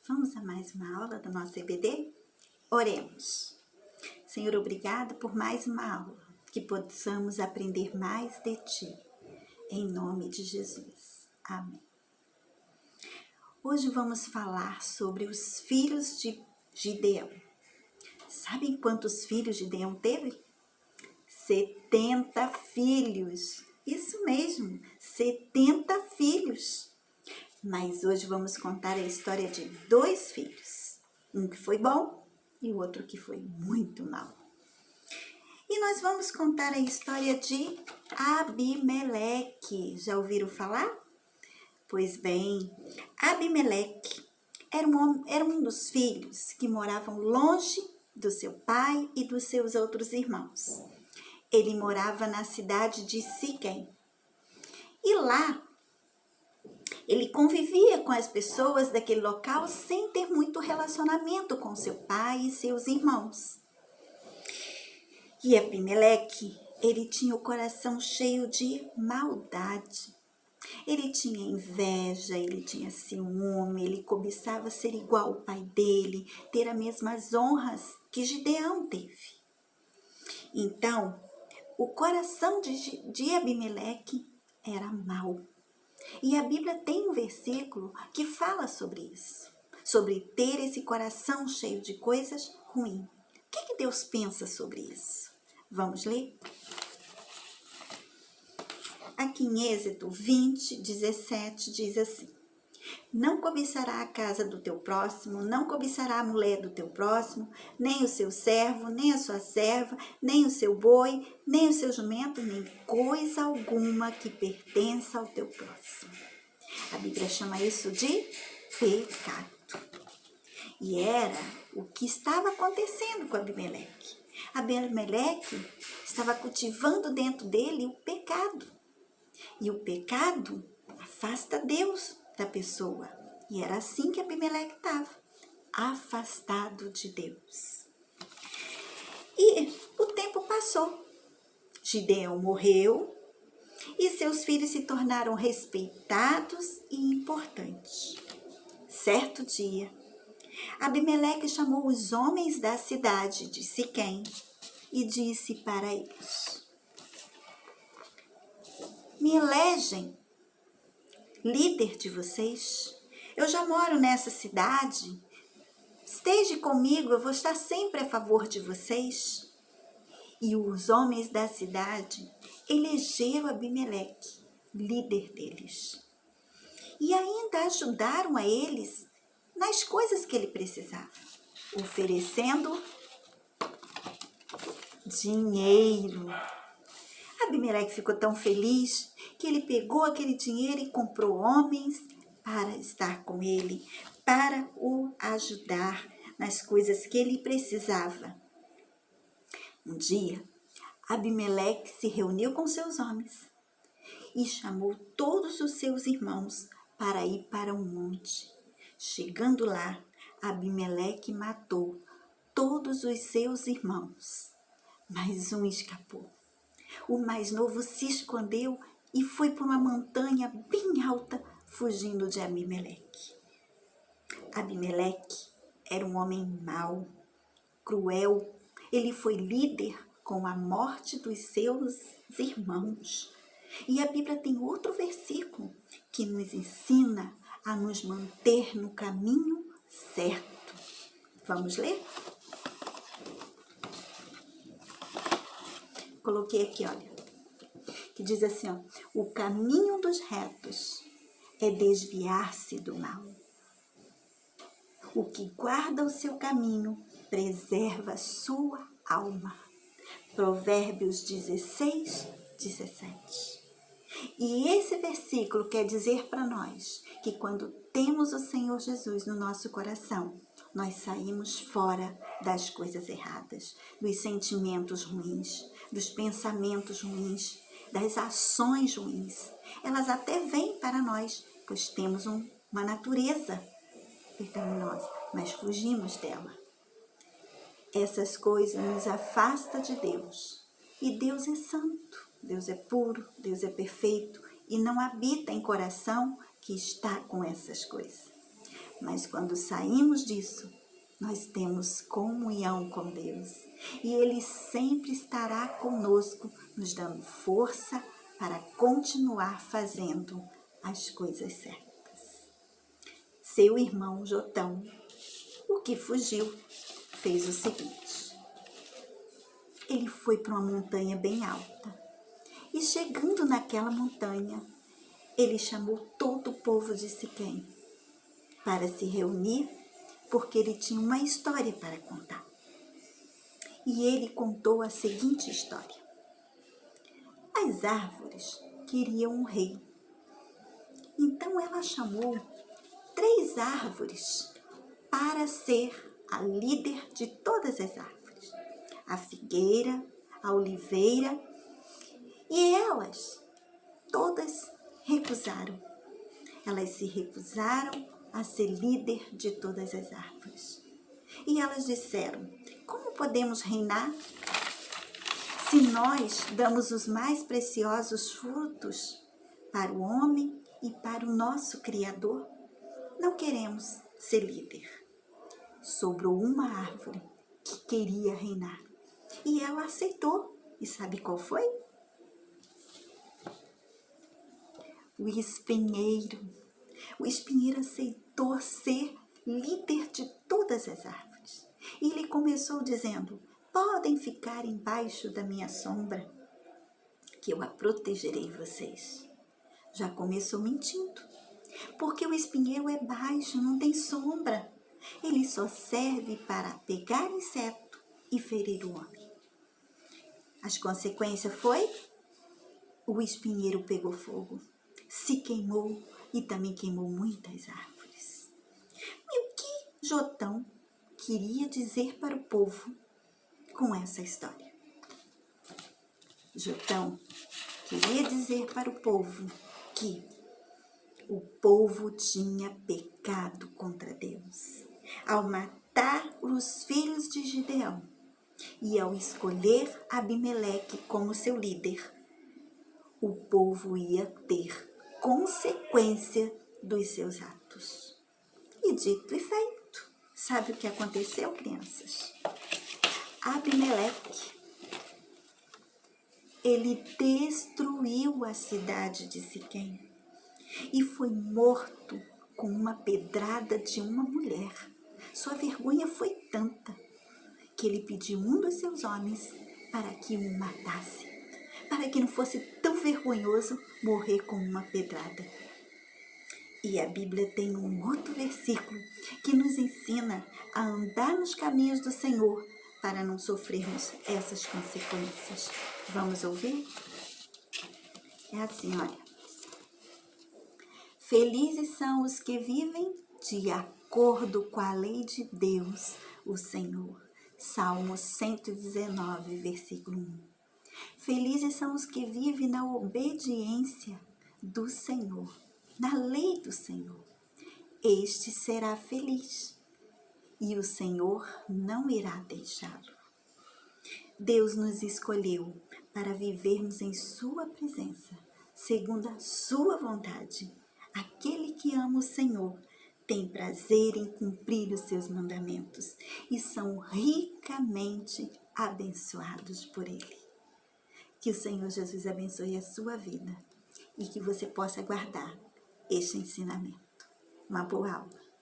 Vamos a mais uma aula do nosso EBD? Oremos. Senhor, obrigado por mais uma aula, que possamos aprender mais de Ti. Em nome de Jesus. Amém. Hoje vamos falar sobre os filhos de Gideão. Sabem quantos filhos Gideão teve? 70 filhos. Isso mesmo, 70 filhos. Mas hoje vamos contar a história de 2 filhos. Um que foi bom e o outro que foi muito mau. E nós vamos contar a história de Abimeleque. Já ouviram falar? Pois bem, Abimeleque era um dos filhos que moravam longe do seu pai e dos seus outros irmãos. Ele morava na cidade de Siquém. E lá, ele convivia com as pessoas daquele local sem ter muito relacionamento com seu pai e seus irmãos. E Abimeleque, ele tinha o coração cheio de maldade. Ele tinha inveja, ele tinha ciúme, ele cobiçava ser igual ao pai dele, ter as mesmas honras que Gideão teve. Então, o coração de Abimeleque era mau. E a Bíblia tem um versículo que fala sobre isso, sobre ter esse coração cheio de coisas ruins. O que Deus pensa sobre isso? Vamos ler? Aqui em Êxodo 20, 17 diz assim: Não cobiçará a casa do teu próximo, não cobiçará a mulher do teu próximo, nem o seu servo, nem a sua serva, nem o seu boi, nem o seu jumento, nem coisa alguma que pertença ao teu próximo. A Bíblia chama isso de pecado. E era o que estava acontecendo com Abimeleque. Abimeleque estava cultivando dentro dele o pecado. E o pecado afasta Deus da pessoa. E era assim que Abimeleque estava, afastado de Deus. E o tempo passou. Gideão morreu e seus filhos se tornaram respeitados e importantes. Certo dia, Abimeleque chamou os homens da cidade de Siquém e disse para eles: Me elegem líder de vocês. Eu já moro nessa cidade. Esteja comigo, eu vou estar sempre a favor de vocês. E os homens da cidade elegeram Abimeleque, líder deles. E ainda ajudaram a eles nas coisas que ele precisava, oferecendo dinheiro. Abimeleque ficou tão feliz que ele pegou aquele dinheiro e comprou homens para estar com ele, para o ajudar nas coisas que ele precisava. Um dia, Abimeleque se reuniu com seus homens e chamou todos os seus irmãos para ir para um monte. Chegando lá, Abimeleque matou todos os seus irmãos, mas um escapou. O mais novo se escondeu e foi para uma montanha bem alta, fugindo de Abimeleque. Abimeleque era um homem mau, cruel. Ele foi líder com a morte dos seus irmãos. E a Bíblia tem outro versículo que nos ensina a nos manter no caminho certo. Vamos ler? Coloquei aqui, olha, que diz assim, ó: O caminho dos retos é desviar-se do mal. O que guarda o seu caminho preserva a sua alma. Provérbios 16, 17. E esse versículo quer dizer para nós que quando temos o Senhor Jesus no nosso coração, nós saímos fora das coisas erradas, dos sentimentos ruins, dos pensamentos ruins, das ações ruins. Elas até vêm para nós, pois temos uma natureza pecaminosa, mas fugimos dela. Essas coisas nos afastam de Deus. E Deus é santo, Deus é puro, Deus é perfeito e não habita em coração que está com essas coisas. Mas quando saímos disso, nós temos comunhão com Deus. E Ele sempre estará conosco, nos dando força para continuar fazendo as coisas certas. Seu irmão Jotão, o que fugiu, fez o seguinte. Ele foi para uma montanha bem alta. E chegando naquela montanha, ele chamou todo o povo de Siquém para se reunir, porque ele tinha uma história para contar. E ele contou a seguinte história. As árvores queriam um rei. Então ela chamou 3 árvores para ser a líder de todas as árvores. A figueira, a oliveira, e elas todas recusaram. Elas se recusaram a ser líder de todas as árvores. E elas disseram, como podemos reinar se nós damos os mais preciosos frutos para o homem e para o nosso Criador? Não queremos ser líder. Sobrou uma árvore que queria reinar. E ela aceitou. E sabe qual foi? O espinheiro. O espinheiro aceitou ser líder de todas as árvores. E ele começou dizendo, podem ficar embaixo da minha sombra, que eu a protegerei vocês. Já começou mentindo, porque o espinheiro é baixo, não tem sombra. Ele só serve para pegar inseto e ferir o homem. As consequências foi, o espinheiro pegou fogo, se queimou e também queimou muitas árvores. E o que Jotão queria dizer para o povo com essa história? Jotão queria dizer para o povo que o povo tinha pecado contra Deus ao matar os filhos de Gideão e ao escolher Abimeleque como seu líder. O povo ia ter consequência dos seus atos. E dito e feito, sabe o que aconteceu, crianças? Abimeleque, ele destruiu a cidade de Siquém e foi morto com uma pedrada de uma mulher. Sua vergonha foi tanta que ele pediu um dos seus homens para que o matasse, para que não fosse tão vergonhoso morrer com uma pedrada. E a Bíblia tem um outro versículo que nos ensina a andar nos caminhos do Senhor para não sofrermos essas consequências. Vamos ouvir? É assim, olha. Felizes são os que vivem de acordo com a lei de Deus, o Senhor. Salmo 119, versículo 1. Felizes são os que vivem na obediência do Senhor, na lei do Senhor. Este será feliz e o Senhor não irá deixá-lo. Deus nos escolheu para vivermos em sua presença, segundo a sua vontade. Aquele que ama o Senhor tem prazer em cumprir os seus mandamentos e são ricamente abençoados por Ele. Que o Senhor Jesus abençoe a sua vida e que você possa guardar este ensinamento. Uma boa aula.